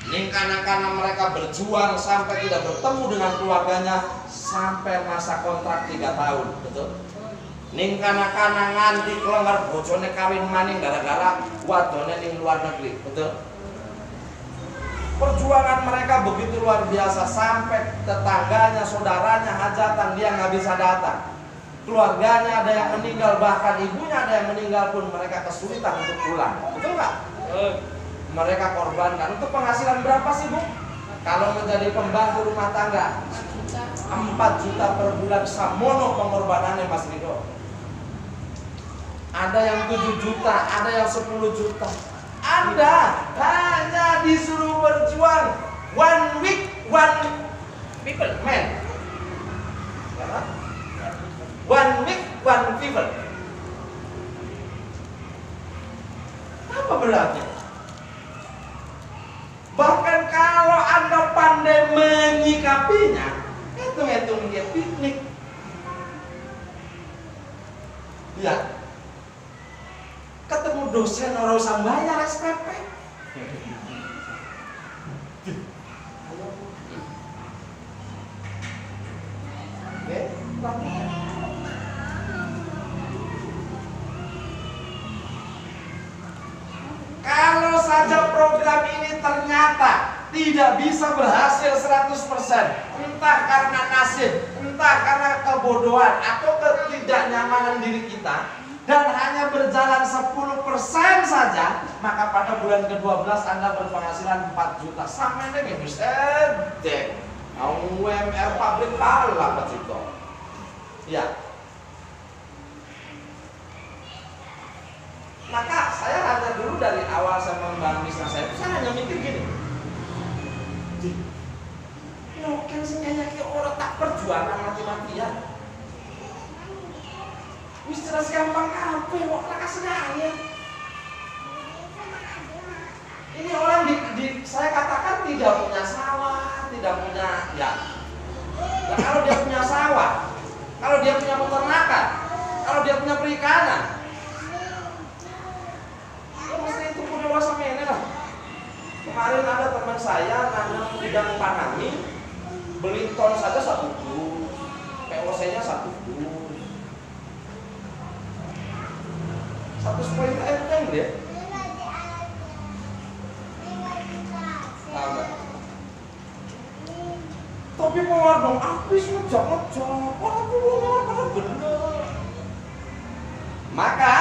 Ning karena mereka berjuang sampai tidak bertemu dengan keluarganya sampai masa kontrak 3 tahun, betul? Ning karena nganti kelenggar bojone kawin maning gara-gara wadone ning luar negeri, betul? Perjuangan mereka begitu luar biasa sampai tetangganya, saudaranya hajatan dia nggak bisa datang. Keluarganya ada yang meninggal, bahkan ibunya ada yang meninggal pun mereka kesulitan untuk pulang, betul nggak? Mereka korbankan untuk penghasilan berapa sih, Bu? Kalau menjadi pembantu rumah tangga 4 juta per bulan, samono pengorbanannya Mas Rido. Ada yang 7 juta, ada yang 10 juta. Anda hanya disuruh berjuang 1 week 1 people man. 1 week 1 people. Apa beratnya? Bahkan kalau Anda pandai menyikapinya, hitung-hitung dia piknik. Ya, ketemu dosen orang usah bayar SPP. Oke, lagi. Kalau saja program ini ternyata tidak bisa berhasil 100%, entah karena nasib, entah karena kebodohan atau ketidaknyamanan diri kita, dan hanya berjalan 10% saja, maka pada bulan ke-12 Anda berpenghasilan 4 juta. Sama ini bisa deh. UMR pabrik pala Pak Cito. Ya. Maka saya hanya dulu dari awal saya membangun bisnis saya hanya mikir gini. Mungkin sebenarnya orang tak perjuangan mati-matian. Wis jelas gampang kabeh kok laka sedaya. Ini orang saya katakan tidak punya sawah, tidak punya ya. Nah, kalau dia punya sawah, kalau dia punya peternakan, kalau dia punya perikanan, ya mesti itu punya rasa ini lah. Kemarin ada teman saya nanam udang panami, beli ton saja 1 dus, POC-nya 1 dus. 100 poin enteng dia. Tapi mawar dong, habis ngejak-ngejak. Orang bener. Maka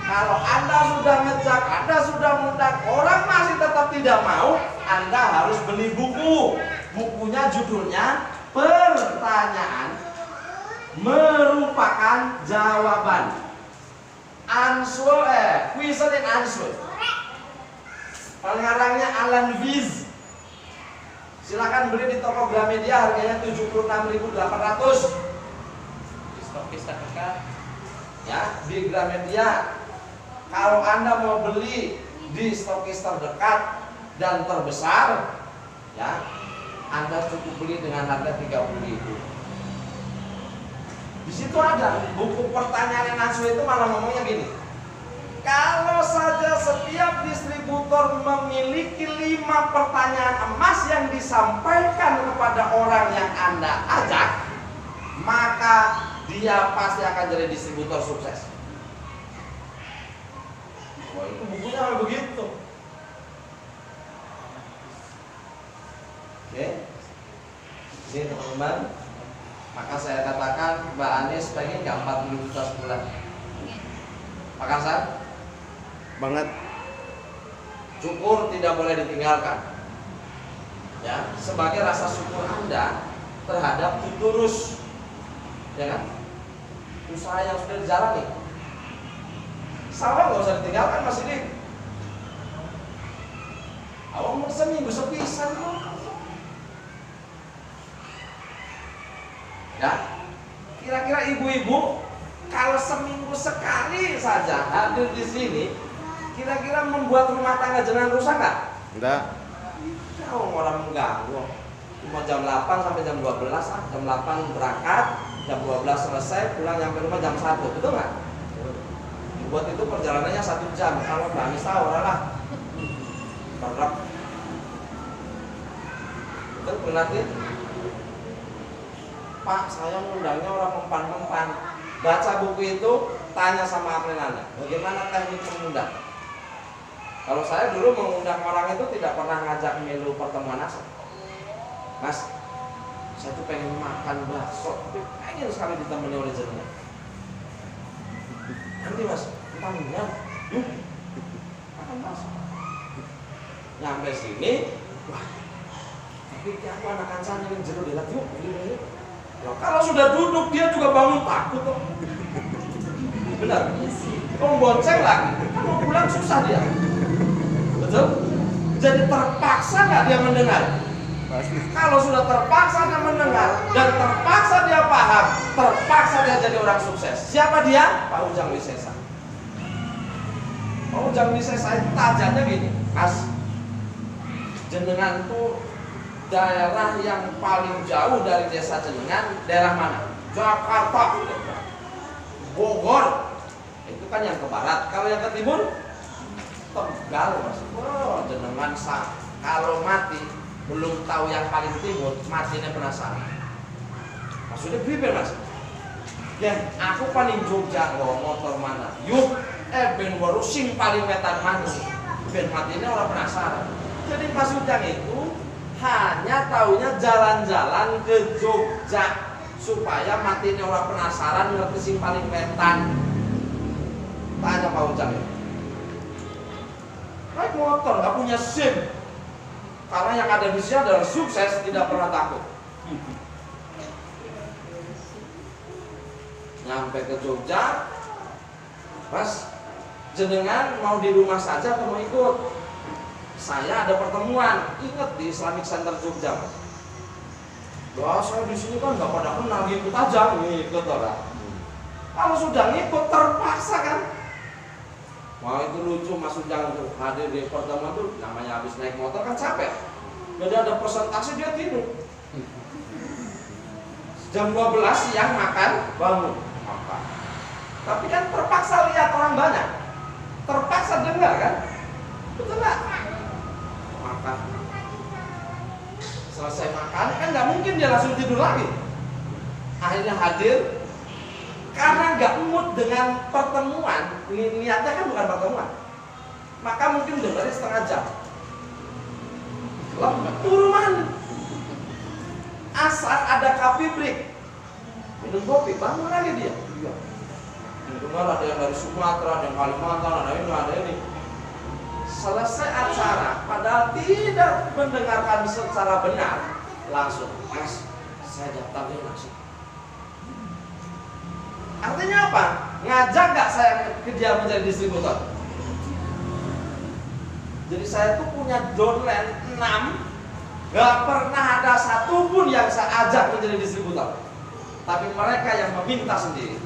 kalau Anda sudah ngejak, Anda sudah mengundang, orang masih tetap tidak mau, Anda harus beli buku. Bukunya judulnya Pertanyaan Merupakan Jawaban. Question and answer. Pengarangnya Alan Weiss. Silakan beli di toko Gramedia, harganya 76.800. Di Stokis terdekat. Ya, di Gramedia. Kalau Anda mau beli di Stokis terdekat dan terbesar, ya, Anda cukup beli dengan harga 30.000. Di situ ada buku pertanyaan yang answer itu malah ngomongnya gini. Kalau saja setiap distributor memiliki 5 pertanyaan emas yang disampaikan kepada orang yang Anda ajak, maka dia pasti akan jadi distributor sukses. Wah, itu bukunya begitu. Oke. Ini teman-teman. Maka saya katakan Mbak Anies pengen nggak 40 juta sebulan? Pak Karsan? Banget. Syukur tidak boleh ditinggalkan. Ya, sebagai rasa syukur Anda terhadap Tuturus, ya kan? Usaha yang sudah dijalani. Sawah nggak usah ditinggalkan Mas Dik. Awang mau seminggu sepisan kok. Ya, kira-kira ibu-ibu kalau seminggu sekali saja hadir di sini, kira-kira membuat rumah tangga jenengan rusak nggak? Enggak. Kau orang mengganggu. Cuma jam 8 sampai jam 12, jam 8 berangkat, jam 12 selesai, pulang nyampe rumah jam 1, betul nggak? Buat itu perjalanannya 1 jam. Kalau Mbak Anissa orang lah, Terus nanti, Pak, saya ngundangnya orang mempan-mempan. Baca buku itu, tanya sama apel Anda, bagaimana teknik mengundang? Kalau saya dulu mengundang orang itu tidak pernah ngajak melu pertemuan asal. Mas, saya tuh pengen makan bakso, tapi pengen sekali ditemani oleh jenengan. Nanti Mas, kita ngundang, yuk, makan bakso. Nyampe sini, wah, tapi aku anak kancane yang jero delat yuk. Ya, kalau sudah duduk dia juga bangun takut kok. Benar? Kok bonceng lagi? Kan mau pulang susah dia. Betul? Jadi terpaksa nggak dia mendengar? Kalau sudah terpaksa dia mendengar dan terpaksa dia paham, terpaksa dia jadi orang sukses. Siapa dia? Pak Ujang Wisesa. Pak Ujang Wisesa itu tajamnya gini, Mas. Jenengan tuh daerah yang paling jauh dari desa jenengan, daerah mana? Jakarta, Bogor. Itu kan yang ke barat. Kalau yang ke timur, Tegal, Mas. Oh, jenengan kalau mati belum tahu yang paling timur, matinya penasaran. Maksudnya pripun, Mas? Ya, aku paling Jogja nggawa motor mana? Yuk, ben waru sing paling wetan mana? Ben matinya orang penasaran. Jadi Mas Ujang itu hanya taunya jalan-jalan ke Jogja supaya matinya orang penasaran ngerti sing paling wetan. Tanya Pak Ujang ya. Naik motor nggak punya SIM, karena yang ada di sini adalah sukses, tidak pernah takut. Nyampe ke Jogja, Mas, jenengan mau di rumah saja atau mau ikut? Saya ada pertemuan, ingat di Islamic Center Jogja, Mas. Wah, saya di sini kan nggak pada kenal, ngikut aja, ngikut orang. Kalau sudah ngikut terpaksa kan? Wah, itu lucu Mas Ujang tuh hadir di pertemuan tuh, namanya habis naik motor kan capek. Jadi ada presentasi dia tidur. Jam 12 siang makan, bangun makan. Tapi kan terpaksa lihat orang banyak, terpaksa dengar kan? Betul nggak? Makan. Selesai makan kan nggak mungkin dia langsung tidur lagi. Akhirnya hadir karena nggak mood dengan pertemuan, niatnya kan bukan pertemuan. Maka mungkin dengerin setengah jam. Turun mana? Asal ada coffee break, minum kopi, bangun lagi dia. Iya. Dengar ada yang dari Sumatera, ada yang Kalimantan, ada ini. Selesai acara, padahal tidak mendengarkan secara benar, langsung, Mas, saya daftarnya langsung. Artinya apa? Ngajak gak saya ke dia menjadi distributor? Jadi saya tuh punya downline 6, gak pernah ada satupun yang saya ajak menjadi distributor. Tapi mereka yang meminta sendiri.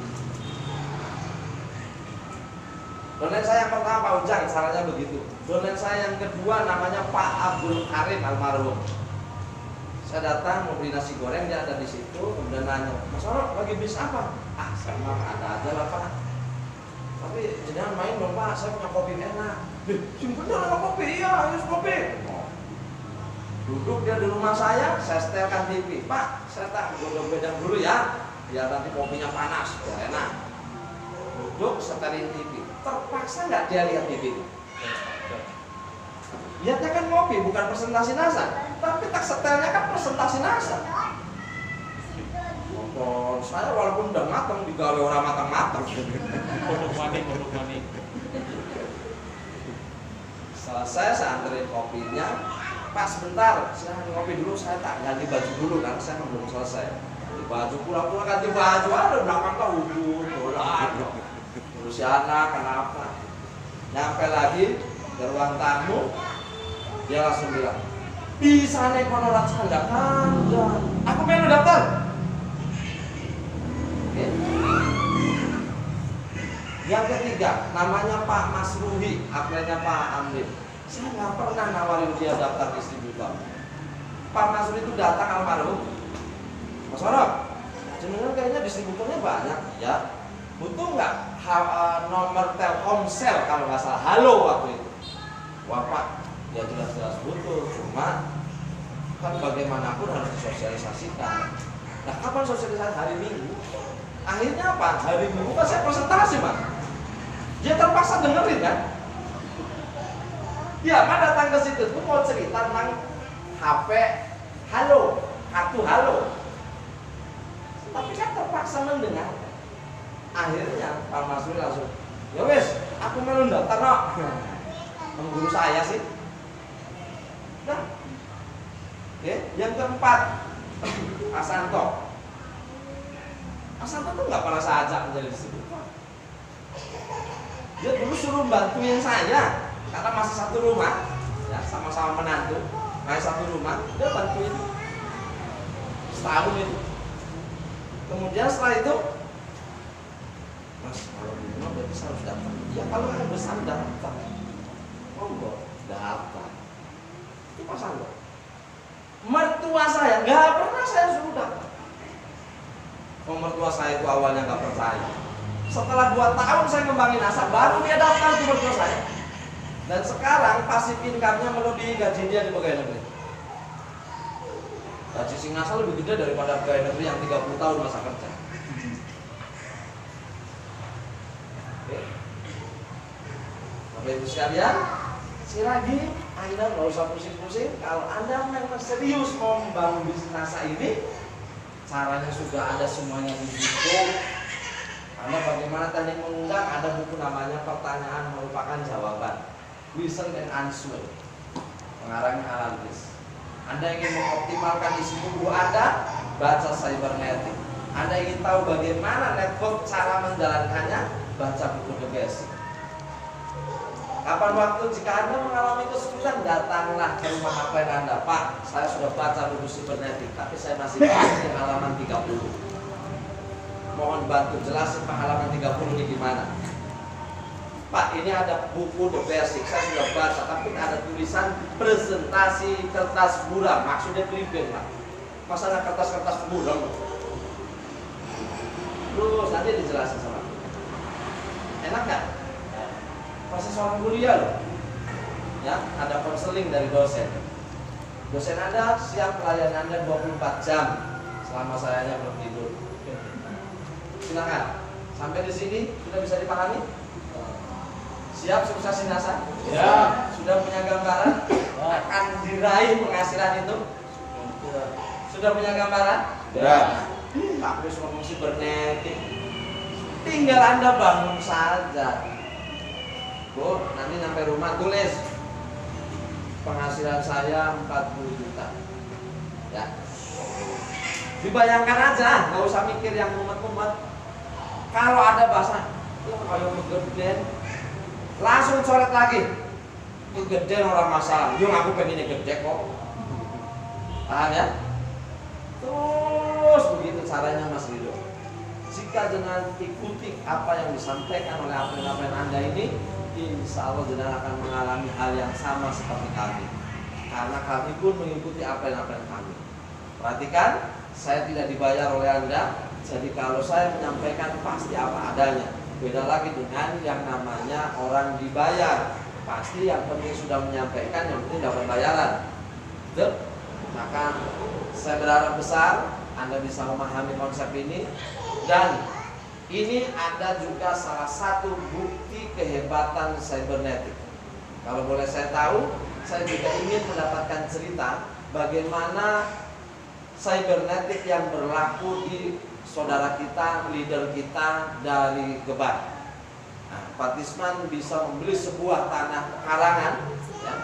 Downline saya yang pertama Pak Ujang, caranya begitu. Downline saya yang kedua namanya Pak Abdul Karim almarhum. Saya datang mau beli nasi goreng, dia ada di situ, kemudian nanya, Mas Oro lagi bis apa? Ah, sama ada aja lah Pak. Tapi jangan main dong Pak, saya punya kopi enak. Simpennya ada kopi, iya, harus kopi. Duduk dia di rumah saya setelkan TV. Pak, saya tak godok-godok dulu ya, biar nanti kopinya panas, biar enak. Duduk setelin TV. Terpaksa nggak dia lihat TV itu? Lihatnya kan ngopi, bukan presentasi NASA. Tapi tak setelnya kan presentasi NASA. Nonton saya walaupun udah matang, digawe orang matang-matang. Kodok maning. Selesai saya anterin kopinya. Pak sebentar, silahkan ngopi dulu, saya tak ganti baju dulu kan, saya belum selesai. Ganti baju, pulang-pulang ganti baju, ada belakang kau hubung, bola, urusi anak, kenapa? Nyampe lagi ke ruang tamu, dia langsung bilang, bisa naik honorat canda kan? Aku pengen daftar. Oke. Yang ketiga, namanya Pak Mas Ruhi, akhirnya Pak Amir. Saya nggak pernah nawarin dia daftar distributor. Pak Mas Ruhi itu datang almarhum. Mas Oro, jenengan kayaknya distributornya banyak, ya. Butuh nggak nomor Telkomsel kalau nggak salah? Halo waktu itu. Wah Pak, ya jelas-jelas butuh, cuma kan bagaimanapun harus disosialisasikan. Nah, kapan sosialisasi? Hari Minggu. Akhirnya apa? Hari Minggu kan saya presentasi, Mas. Dia terpaksa dengerin kan? Dia mah datang ke situ tuh mau cerita tentang HP halo, kartu halo. Tapi kan terpaksa mendengar. Akhirnya Pak Masuri langsung, ya wes, aku mau daftar no. Mengguru saya sih. Nah, ya, yang keempat, Asanto. Asanto tuh nggak pernah saya ajak menjadi disebut. Dia dulu suruh bantuin saya karena masih satu rumah, ya sama-sama menantu, masih satu rumah, dia bantuin setahun itu. Kemudian setelah itu, Mas kalau di rumah berarti saya harus daftar. Ya kalau mau besar daftar, monggo daftar. Itu Pak Santo. Mertua saya nggak pernah saya suruh daftar. Mertua saya itu awalnya nggak percaya. Setelah 2 tahun saya ngembangin asa, baru dia daftar ke mertua saya. Dan sekarang pasif income-nya melebihi gaji dia di pegawai negeri. Gaji Singasal lebih gede daripada pegawai negeri yang 30 tahun masa kerja. Oke. Bapak Ibu sekalian, sekali lagi Anda nggak usah pusing-pusing. Kalau Anda memang serius mau membangun bisnis NASA ini, caranya sudah ada semuanya di buku. Karena bagaimana teknik mengundang, ada buku namanya Pertanyaan Merupakan Jawaban, Question and Answer, pengarangnya Alan Ries. Anda ingin mengoptimalkan isi buku Anda, baca Cybernetic. Anda ingin tahu bagaimana network cara menjalankannya, baca buku The Basic. Kapan waktu jika Anda mengalami kesulitan, datanglah ke rumah upline Anda. Pak, saya sudah baca buku Cybernetic, tapi saya masih di halaman 30. Mohon bantu jelasin Pak halaman 30 ini gimana. Pak, ini ada buku The Basic, saya sudah baca, tapi ada tulisan presentasi kertas buram, maksudnya clipping Pak. Masa ada kertas-kertas buram? Terus nanti dijelasin sama aku. Enak gak? Proses orang kuliah loh. Ya, ada konseling dari dosen. Dosen Anda siap pelayanan Anda 24 jam selama sayanya belum tidur. Silakan. Sampai di sini sudah bisa dipahami? Siap sukses NASA? Ya. Sudah punya gambaran akan diraih penghasilan itu? Sudah punya gambaran? Ya. Tapi ngomong Cybernetic. Tinggal Anda bangun saja. Bu, nanti sampai rumah tulis penghasilan saya 40 juta. Ya. Dibayangkan aja, nggak usah mikir yang mumet-mumet. Kalau ada bahasa, kayak gede, langsung coret lagi. Itu gede orang masalah. Yung aku pengennya gede kok. Paham ya? Terus begitu caranya Mas Rido. Jika dengan ikuti apa yang disampaikan oleh upline-upline Anda ini, insya Allah jenengan akan mengalami hal yang sama seperti kami. Karena kami pun mengikuti upline-upline kami. Perhatikan, saya tidak dibayar oleh Anda. Jadi kalau saya menyampaikan pasti apa adanya. Beda lagi dengan yang namanya orang dibayar. Pasti yang penting sudah menyampaikan, yang penting dapat bayaran. Betul? Maka saya berharap besar Anda bisa memahami konsep ini. Dan ini ada juga salah satu bukti kehebatan Cybernetic. Kalau boleh saya tahu, saya juga ingin mendapatkan cerita bagaimana Cybernetic yang berlaku di saudara kita, leader kita dari Gebang. Nah, Pak Tisman bisa membeli sebuah tanah karangan ya,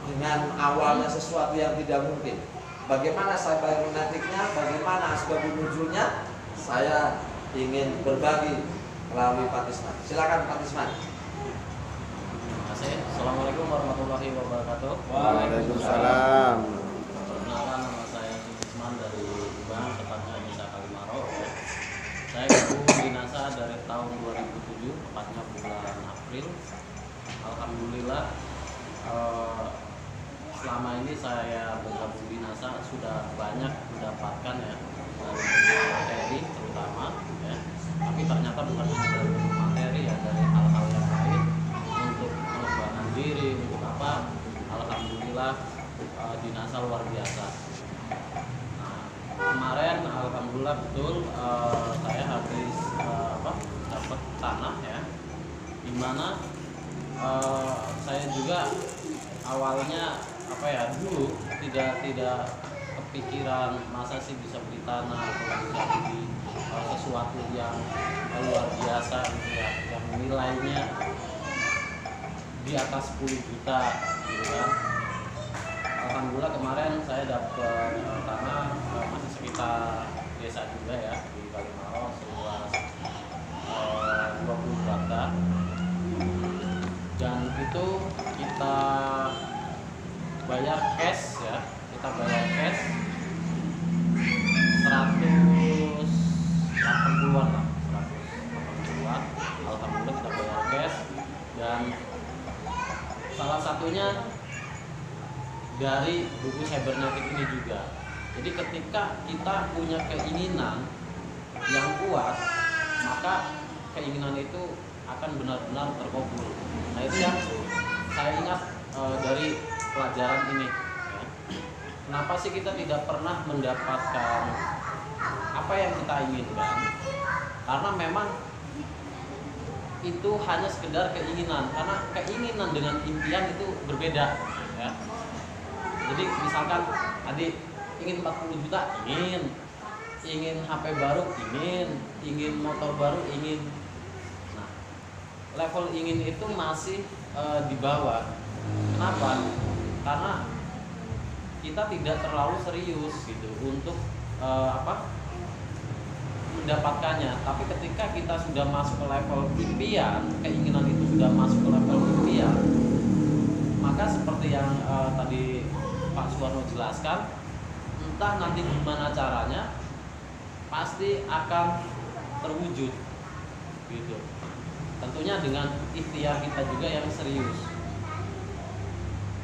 dengan awalnya sesuatu yang tidak mungkin. Bagaimana Cybernetic-nya, bagaimana asbab munculnya, saya ingin berbagi melalui Pak Tisman. Silakan Pak Tisman. Terima kasih. Assalamualaikum warahmatullahi wabarakatuh. Waalaikumsalam. Perkenalkan, nama saya Tisman dari Gebang, tepatnya Desa Kalimaro. Saya gabung di NASA dari tahun 2007, tepatnya bulan April. Alhamdulillah, selama ini saya bergabung di NASA sudah banyak mendapatkan ya dari materi terutama ya. Tapi ternyata bukan hanya dari materi ya, dari hal-hal yang lain untuk pengembangan diri, untuk apa? Alhamdulillah dinasa luar biasa. Nah, kemarin alhamdulillah betul saya habis dapat tanah ya, dimana saya juga awalnya dulu tidak kepikiran masa sih bisa beli tanah atau bisa beli sesuatu yang luar biasa gitu ya, yang nilainya di atas 10 juta gitu kan. Alhamdulillah kemarin saya dapat tanah masih sekitar desa juga ya, di Kalimaros seluas 20 hektar, dan itu kita bayar cash ya, 180-an lah, 180-an. Alhamdulillah kita bayar cash, dan salah satunya dari buku cybernetik ini juga. Jadi ketika kita punya keinginan yang kuat, maka keinginan itu akan benar-benar terkabul. Nah, itu yang saya ingat dari pelajaran ini ya. Kenapa sih kita tidak pernah mendapatkan apa yang kita inginkan? Karena memang itu hanya sekedar keinginan, karena keinginan dengan impian itu berbeda ya. Jadi misalkan adik ingin 40 juta, ingin HP baru, ingin motor baru, nah level ingin itu masih di bawah. Kenapa? Karena kita tidak terlalu serius gitu untuk mendapatkannya. Tapi ketika kita sudah masuk ke level impian, keinginan itu sudah masuk ke level impian, maka seperti yang tadi Pak Suwarno jelaskan, entah nanti gimana caranya, pasti akan terwujud gitu. Tentunya dengan ikhtiar kita juga yang serius.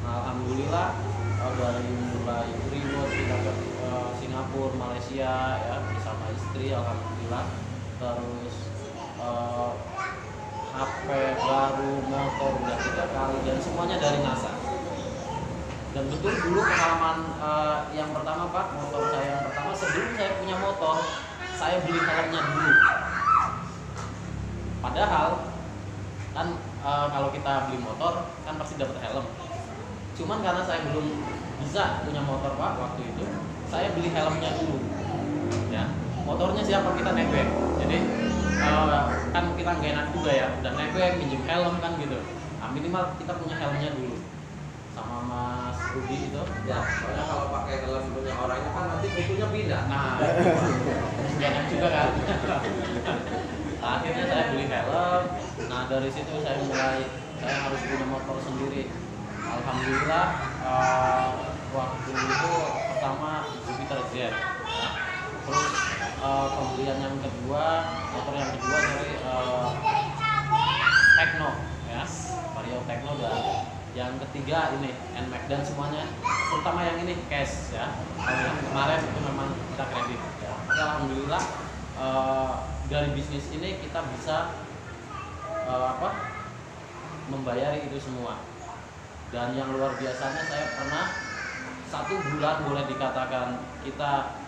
Nah, alhamdulillah dari mulai reward kita ke Singapura, Malaysia ya bersama istri, alhamdulillah. Terus HP baru, motor udah 3 kali, dan semuanya dari NASA. Dan betul dulu pengalaman yang pertama Pak, motor saya yang pertama, sebelum saya punya motor, saya beli helmnya dulu. Padahal kan kalau kita beli motor kan pasti dapat helm. Cuman karena saya belum bisa punya motor Pak waktu itu, saya beli helmnya dulu. Ya, motornya siapa, kita nebeng. Jadi kan kita nggak enak juga ya, udah nebeng pinjem helm kan gitu. Nah, minimal kita punya helmnya dulu. Sama Mas Rudi itu. Ya, soalnya kalau pakai helm punya orangnya kan nanti kutunya pindah. Nah, nggak enak juga kan. Nah, akhirnya saya beli helm. Nah, dari situ saya harus punya motor sendiri. Alhamdulillah waktu itu pertama Jupiter Z ya. Terus pembelian yang kedua, motor yang kedua dari Tekno ya, Vario Tekno, dan yang ketiga ini NMAX, dan semuanya terutama yang ini cash ya. Kalau yang kemarin itu memang kita kredit ya. Alhamdulillah dari bisnis ini kita bisa membayari itu semua. Dan yang luar biasanya, saya pernah 1 bulan boleh dikatakan kita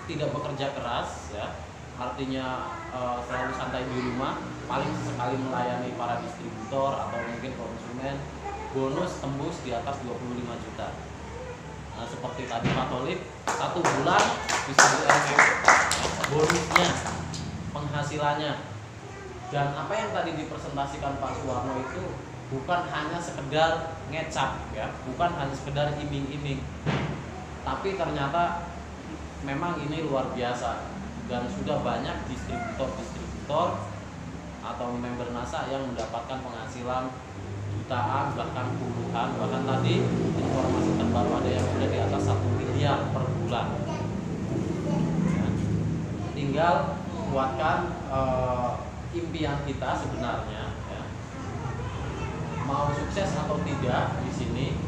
tidak bekerja keras ya, artinya selalu santai di rumah, paling sekali melayani para distributor atau mungkin konsumen, bonus tembus di atas 25 juta. Nah, seperti tadi Pak Tolib, 1 bulan bisa bonusnya, penghasilannya. Dan apa yang tadi dipresentasikan Pak Suwarno itu bukan hanya sekedar ngecap ya, bukan hanya sekedar iming-iming, tapi ternyata memang ini luar biasa, dan sudah banyak distributor atau member NASA yang mendapatkan penghasilan jutaan, bahkan puluhan, bahkan tadi informasi terbaru ada yang sudah di atas 1 miliar per bulan ya. Tinggal kuatkan impian kita sebenarnya ya. Mau sukses atau tidak di sini,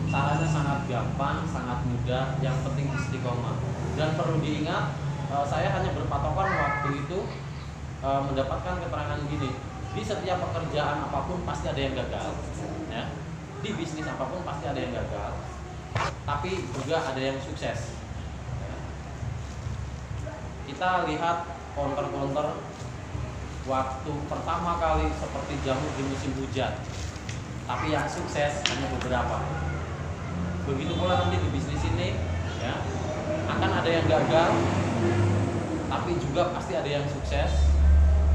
caranya sangat gampang, sangat mudah, yang penting istiqomah. Dan perlu diingat, saya hanya berpatokan waktu itu mendapatkan keterangan gini, di setiap pekerjaan apapun pasti ada yang gagal ya. Di bisnis apapun pasti ada yang gagal. tapi juga ada yang sukses. Ya. Kita lihat counter-counter waktu pertama kali seperti jamu di musim hujan, tapi yang sukses hanya beberapa. Begitu pula nanti di bisnis ini, ya, akan ada yang gagal, tapi juga pasti ada yang sukses.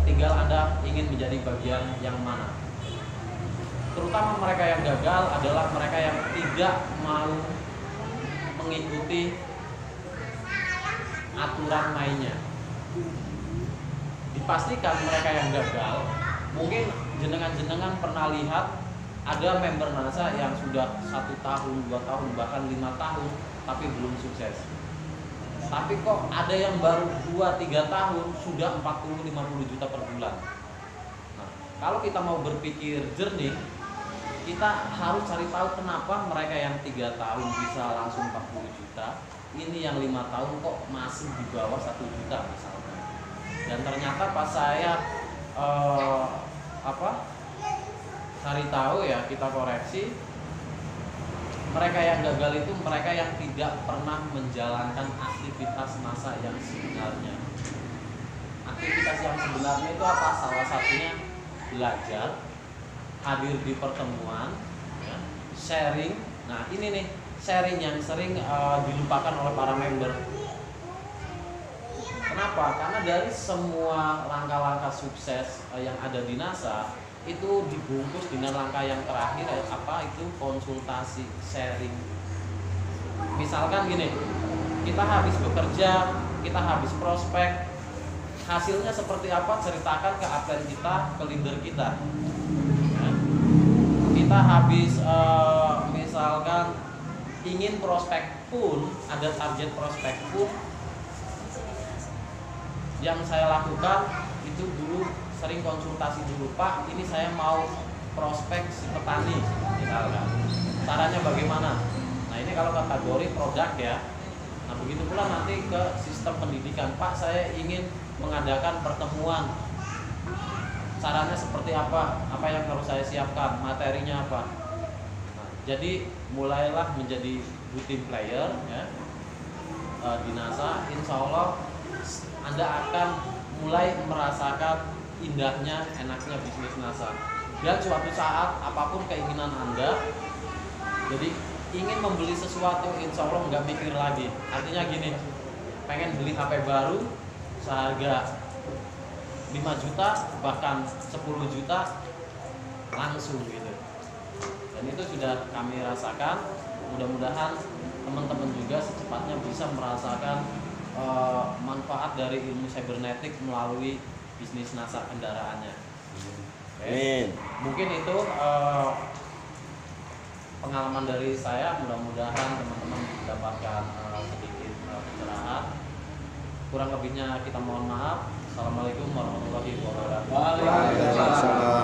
Tinggal Anda ingin menjadi bagian yang mana. Terutama mereka yang gagal adalah mereka yang tidak mau mengikuti aturan mainnya. Dipastikan mereka yang gagal, mungkin jenengan-jenengan pernah lihat ada member NASA yang sudah 1 tahun, 2 tahun, bahkan 5 tahun, tapi belum sukses. Tapi kok ada yang baru 2-3 tahun sudah 40-50 juta per bulan. Nah, kalau kita mau berpikir jernih, kita harus cari tahu kenapa mereka yang 3 tahun bisa langsung 40 juta, ini yang 5 tahun kok masih di bawah 1 juta misalnya. Dan ternyata pas saya cari tahu ya, kita koreksi, mereka yang gagal itu mereka yang tidak pernah menjalankan aktivitas NASA yang sebenarnya. Aktivitas yang sebenarnya itu apa? Salah satunya belajar, hadir di pertemuan, ya, sharing. Nah ini nih sharing yang sering dilupakan oleh para member. Kenapa? Karena dari semua langkah-langkah sukses yang ada di NASA itu dibungkus dengan langkah yang terakhir, apa itu? Konsultasi, sharing. Misalkan gini, kita habis bekerja, kita habis prospek, hasilnya seperti apa? Ceritakan ke upline kita, ke leader kita. Ya. Kita habis misalkan ingin prospek pun, ada target prospek pun, yang saya lakukan itu dulu sering konsultasi dulu, Pak, ini saya mau prospek si petani misalkan, caranya bagaimana? Nah ini kalau kategori produk ya. Nah begitu pula nanti ke sistem pendidikan, Pak, saya ingin mengadakan pertemuan, caranya seperti apa yang harus saya siapkan, materinya apa. Nah, jadi mulailah menjadi good team player ya, di NASA. Insya Allah Anda akan mulai merasakan indahnya, enaknya bisnis NASA. Dan suatu saat apapun keinginan Anda, jadi ingin membeli sesuatu, insya Allah nggak mikir lagi. Artinya gini, pengen beli HP baru seharga 5 juta bahkan 10 juta langsung gitu. Dan itu sudah kami rasakan. Mudah-mudahan teman-teman juga secepatnya bisa merasakan manfaat dari ilmu cybernetik melalui bisnis NASA kendaraannya. Amin. Mungkin itu pengalaman dari saya. Mudah-mudahan teman-teman mendapatkan sedikit pencerahan. Kurang lebihnya kita mohon maaf. Assalamualaikum warahmatullahi wabarakatuh. Waalaikumsalam.